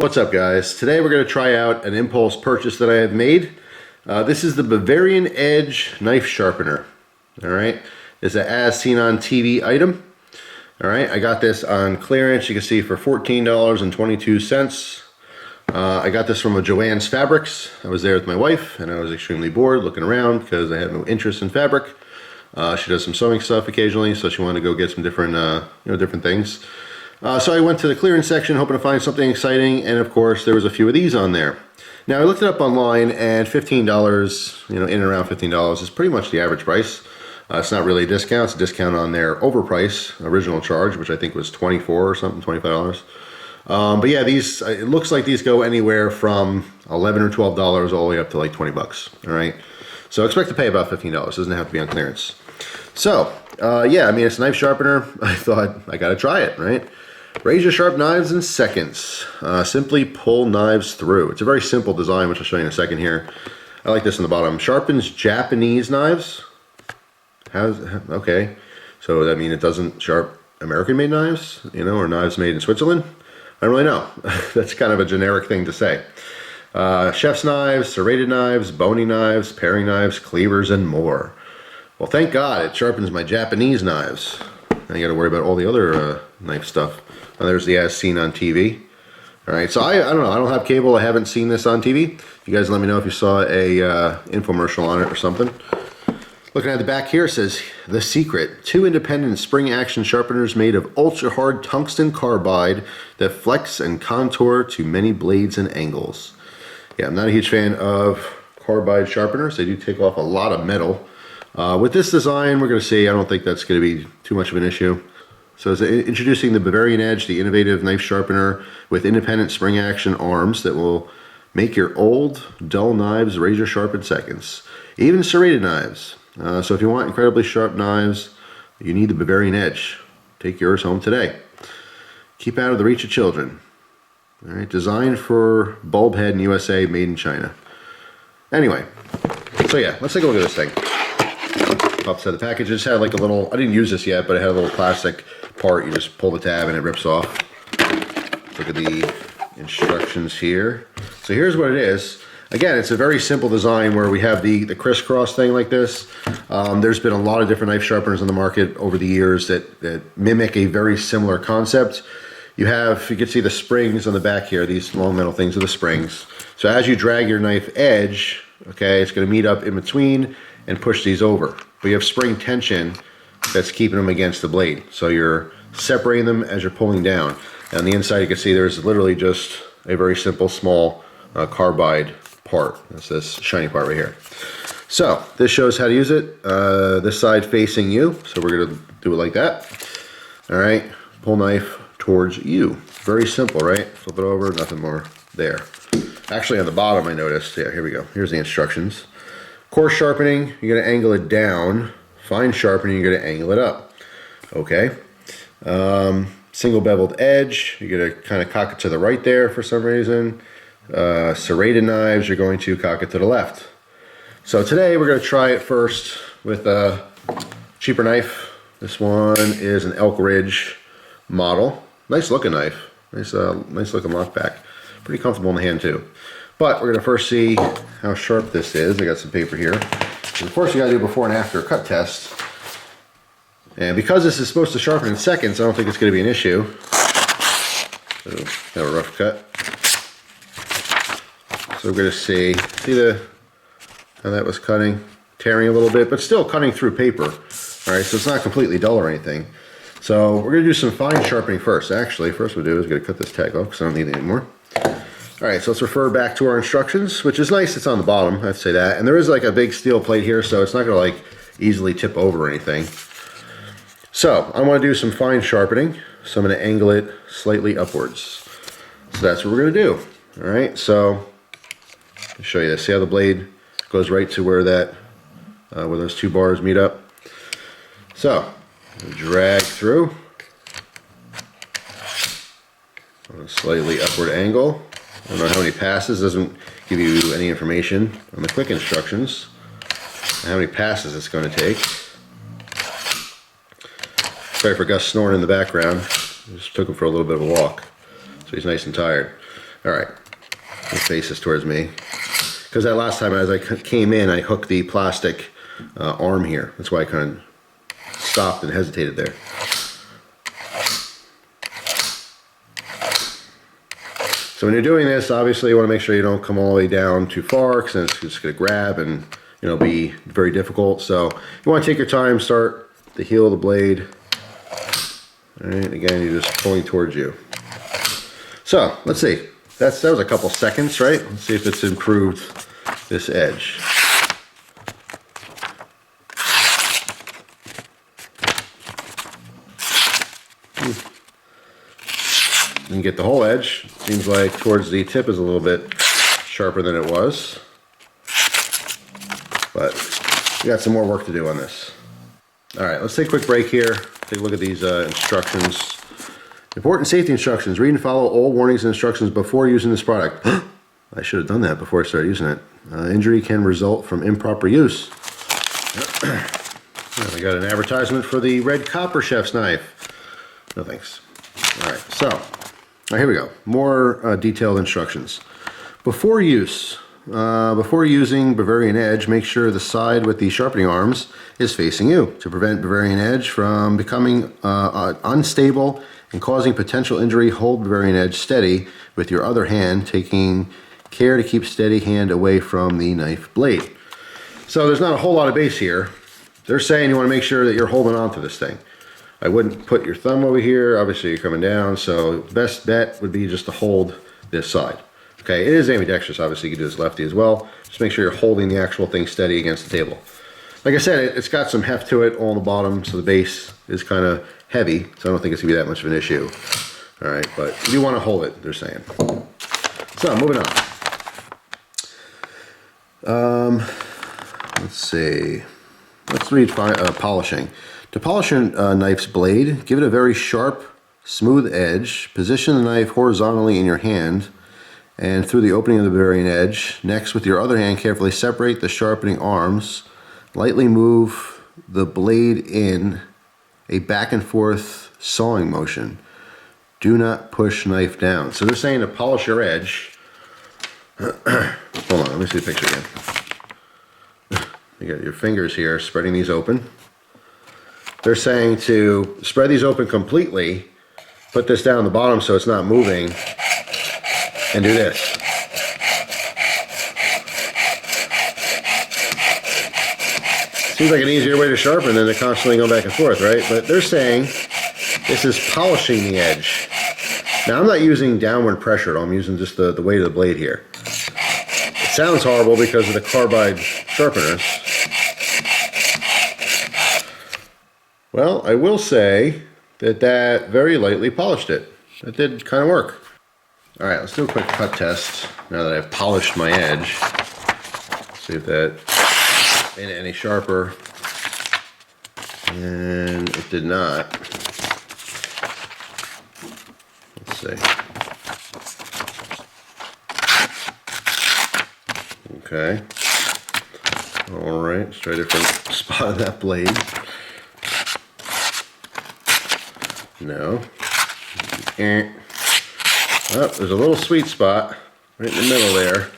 What's up, guys? Today we're going to try out an impulse purchase that I have made. This is the Bavarian Edge knife sharpener. Alright, it's an as seen on TV item. Alright, I got this on clearance, you can see, for $14.22. I got this from a Joann's Fabrics. I was there with my wife and I was extremely bored looking around because I had no interest in fabric. She does some sewing stuff occasionally, so she wanted to go get some different different things. So I went to the clearance section hoping to find something exciting, and of course there was a few of these on there. Now I looked it up online, and $15, in and around $15 is pretty much the average price. It's not really a discount, it's a discount on their overprice original charge, which I think was $24 or something, $25. But yeah, these, it looks like these go anywhere from $11 or $12 all the way up to like 20 bucks. All right, so expect to pay about $15. Doesn't have to be on clearance. So yeah, I mean, it's a knife sharpener. I thought I gotta try it, right? Razor sharp knives in seconds. Simply pull knives through. It's a very simple design, which I'll show you in a second here. I like this on the bottom. Sharpens Japanese knives. Okay, so that mean it doesn't sharp American-made knives, or knives made in Switzerland? I don't really know. That's kind of a generic thing to say. Chef's knives, serrated knives, bony knives, paring knives, cleavers, and more. Well, thank God it sharpens my Japanese knives. Now you got to worry about all the other knife stuff. Now there's the as seen on TV. All right, so I don't know. I don't have cable. I haven't seen this on TV. You guys let me know if you saw a infomercial on it or something. Looking at the back here, it says, The Secret. 2 independent spring action sharpeners made of ultra hard tungsten carbide that flex and contour to many blades and angles. Yeah, I'm not a huge fan of carbide sharpeners. They do take off a lot of metal. With this design, we're going to see, I don't think that's going to be too much of an issue. So it's introducing the Bavarian Edge, the innovative knife sharpener with independent spring action arms that will make your old, dull knives razor sharp in seconds. Even serrated knives. So if you want incredibly sharp knives, you need the Bavarian Edge. Take yours home today. Keep out of the reach of children. All right, designed for bulb head in USA, made in China. Anyway, so yeah, let's take a look at this thing. Pops out of the package. It just had like a little, I didn't use this yet, but it had a little plastic part. You just pull the tab and it rips off. Look at the instructions here. So here's what it is. Again, it's a very simple design where we have the crisscross thing like this. There's been a lot of different knife sharpeners on the market over the years that mimic a very similar concept. You can see the springs on the back here. These long metal things are the springs. So as you drag your knife edge, okay, it's going to meet up in between and push these over. But you have spring tension that's keeping them against the blade. So you're separating them as you're pulling down. And on the inside, you can see there's literally just a very simple, small carbide part. That's this shiny part right here. So this shows how to use it. This side facing you. So we're going to do it like that. All right, pull knife towards you. Very simple, right? Flip it over, nothing more there. Actually, on the bottom, I noticed. Yeah, here we go. Here's the instructions. Coarse sharpening, you're going to angle it down. Fine sharpening, you're going to angle it up. Okay. Single beveled edge, you're going to kind of cock it to the right there for some reason. Serrated knives, you're going to cock it to the left. So today we're going to try it first with a cheaper knife. This one is an Elk Ridge model. Nice looking knife. Nice looking lockback. Pretty comfortable in the hand too. But we're going to first see how sharp this is. I got some paper here. And of course, you got to do a before and after cut test. And because this is supposed to sharpen in seconds, I don't think it's going to be an issue. So, have a rough cut. So we're going to see how that was cutting, tearing a little bit, but still cutting through paper. All right, so it's not completely dull or anything. So we're going to do some fine sharpening first. Actually, first we'll do is we're going to cut this tag off because I don't need it anymore. All right, so let's refer back to our instructions, which is nice. It's on the bottom, I have to say that. And there is like a big steel plate here, so it's not going to like easily tip over or anything. So I want to do some fine sharpening, so I'm going to angle it slightly upwards. So that's what we're going to do. All right, so I'll show you this. See how the blade goes right to where that, where those two bars meet up. So drag through on a slightly upward angle. I don't know how many passes. It doesn't give you any information on the quick instructions how many passes it's going to take. Sorry for Gus snoring in the background. I just took him for a little bit of a walk, so he's nice and tired. All right, let's face this towards me. Because that last time as I came in, I hooked the plastic arm here. That's why I kind of stopped and hesitated there. So when you're doing this, obviously you want to make sure you don't come all the way down too far, because then it's just going to grab and be very difficult. So you want to take your time, start the heel of the blade. All right, again, you're just pulling towards you. So let's see. That was a couple seconds, right? Let's see if it's improved this edge. You can get the whole edge. Seems like towards the tip is a little bit sharper than it was. But we got some more work to do on this. All right, let's take a quick break here. Take a look at these instructions. Important safety instructions. Read and follow all warnings and instructions before using this product. I should have done that before I started using it. Injury can result from improper use. We got an advertisement for the red copper chef's knife. No thanks. All right, so here we go. More detailed instructions. Before use, before using Bavarian edge, make sure the side with the sharpening arms is facing you to prevent Bavarian edge from becoming unstable and causing potential injury. Hold Bavarian edge steady with your other hand, taking care to keep steady hand away from the knife blade. So there's not a whole lot of base here. They're saying you want to make sure that you're holding on to this thing. I wouldn't put your thumb over here. Obviously you're coming down, so best bet would be just to hold this side. Okay, it is ambidextrous, obviously you can do this lefty as well. Just make sure you're holding the actual thing steady against the table. Like I said, it's got some heft to it on the bottom, so the base is kind of heavy, so I don't think it's gonna be that much of an issue. All right, but you do want to hold it, they're saying. So, moving on. Let's see. Let's read polishing. To polish your knife's blade, give it a very sharp, smooth edge. Position the knife horizontally in your hand and through the opening of the Bavarian edge. Next, with your other hand, carefully separate the sharpening arms. Lightly move the blade in a back and forth sawing motion. Do not push knife down. So they're saying to polish your edge. Hold on, let me see the picture again. You got your fingers here, spreading these open. They're saying to spread these open completely, put this down the bottom so it's not moving, and do this. Seems like an easier way to sharpen than to constantly go back and forth, right? But they're saying this is polishing the edge. Now I'm not using downward pressure at all, I'm using just the weight of the blade here. It sounds horrible because of the carbide sharpeners. Well, I will say that very lightly polished it. That did kind of work. All right, let's do a quick cut test now that I've polished my edge. See if that made it any sharper. And it did not. Let's see. Okay. All right, let's try a different spot of that blade. No. Oh, there's a little sweet spot right in the middle there.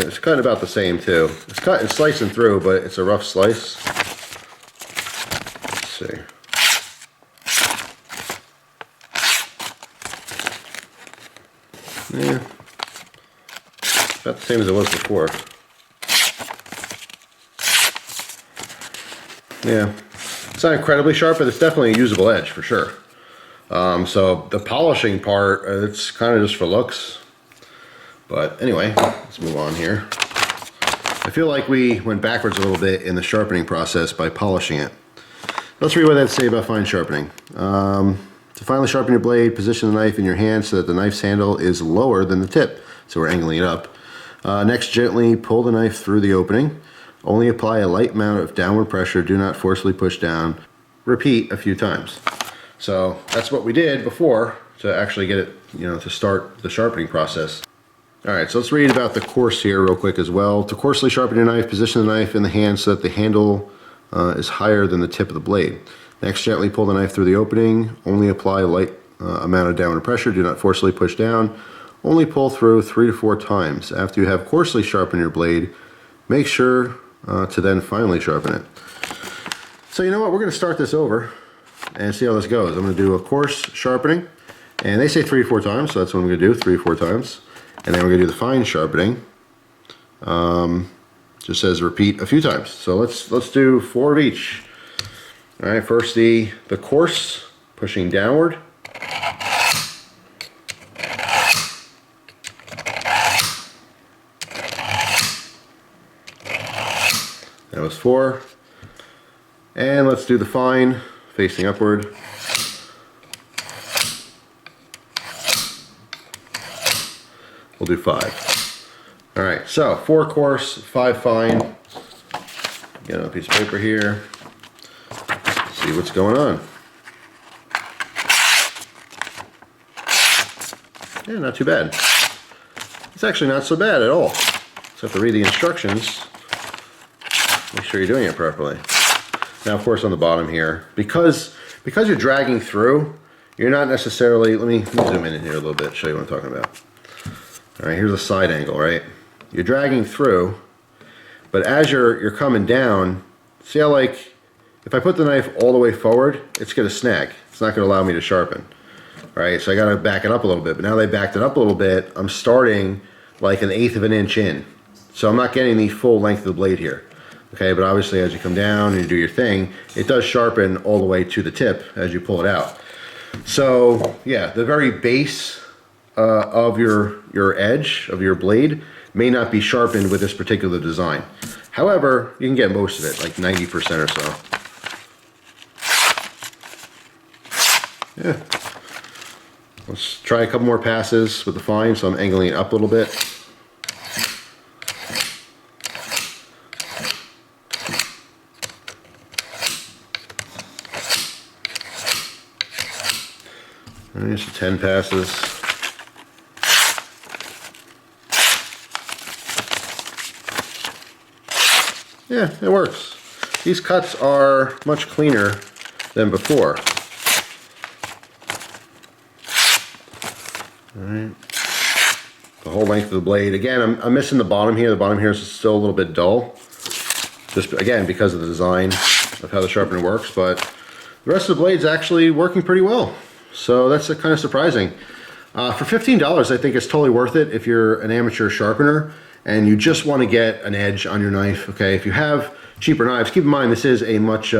It's cut about the same too. It's cut and slicing through, but it's a rough slice. Let's see. Yeah. About the same as it was before. Yeah. It's not incredibly sharp, but it's definitely a usable edge for sure. So the polishing part, it's kind of just for looks. But anyway, let's move on here. I feel like we went backwards a little bit in the sharpening process by polishing it. Let's read what that say about fine sharpening. To finally sharpen your blade, position the knife in your hand so that the knife's handle is lower than the tip. So we're angling it up. Next, gently pull the knife through the opening. Only apply a light amount of downward pressure. Do not forcefully push down. Repeat a few times. So that's what we did before to actually get it, to start the sharpening process. All right, so let's read about the course here real quick as well. To coarsely sharpen your knife, position the knife in the hand so that the handle is higher than the tip of the blade. Next, gently pull the knife through the opening. Only apply a light amount of downward pressure. Do not forcibly push down. Only pull through 3 to 4 times. After you have coarsely sharpened your blade, make sure to then finally sharpen it. So you know what, we're going to start this over and see how this goes. I'm going to do a coarse sharpening, and they say 3 to 4 times, so that's what I'm going to do, 3 to 4 times. And then we're going to do the fine sharpening. Just says repeat a few times. So let's do 4 of each. All right, first the coarse, pushing downward. That was 4. And let's do the fine, facing upward. We'll do 5. All right, so 4 coarse, 5 fine. Get a piece of paper here. See what's going on. Yeah, not too bad. It's actually not so bad at all. Just have to read the instructions. Make sure you're doing it properly. Now, of course, on the bottom here, because you're dragging through, you're not necessarily. Let me zoom in here a little bit, show you what I'm talking about. All right, here's a side angle, right? You're dragging through, but as you're coming down, see how, like, if I put the knife all the way forward, it's going to snag. It's not going to allow me to sharpen. All right, so I got to back it up a little bit. But now they backed it up a little bit, I'm starting like 1/8 of an inch in. So I'm not getting the full length of the blade here. Okay, but obviously as you come down and you do your thing, it does sharpen all the way to the tip as you pull it out. So yeah, the very base of your edge of your blade may not be sharpened with this particular design. However, you can get most of it, like 90% or so. Yeah. Let's try a couple more passes with the fine, so I'm angling it up a little bit. Alright, so 10 passes. Yeah, it works. These cuts are much cleaner than before. Alright. The whole length of the blade. Again, I'm missing the bottom here. The bottom here is still a little bit dull. Just, again, because of the design of how the sharpener works, but the rest of the blade's actually working pretty well. So that's kind of surprising. For $15, I think it's totally worth it if you're an amateur sharpener and you just want to get an edge on your knife. Okay, if you have cheaper knives, keep in mind this is a much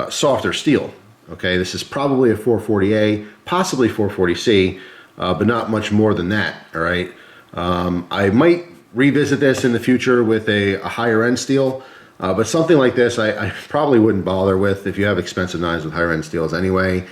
softer steel. Okay, this is probably a 440A, possibly 440C, but not much more than that. All right, I might revisit this in the future with a higher end steel, but something like this I probably wouldn't bother with if you have expensive knives with higher end steels anyway.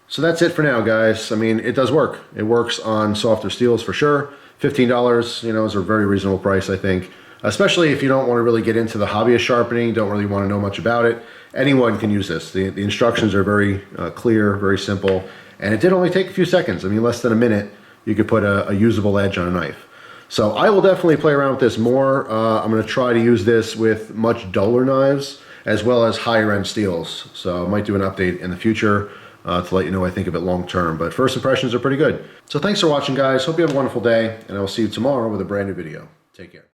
So that's it for now, guys. I mean, it does work. It works on softer steels for sure. $15, you know, is a very reasonable price, I think. Especially if you don't want to really get into the hobbyist sharpening, don't really want to know much about it. Anyone can use this. The instructions are very clear, very simple, and it did only take a few seconds. I mean, less than a minute, you could put a usable edge on a knife. So I will definitely play around with this more. I'm going to try to use this with much duller knives as well as higher end steels. So I might do an update in the future to let you know what I think of it long term. But first impressions are pretty good. So thanks for watching, guys. Hope you have a wonderful day, and I will see you tomorrow with a brand new video. Take care.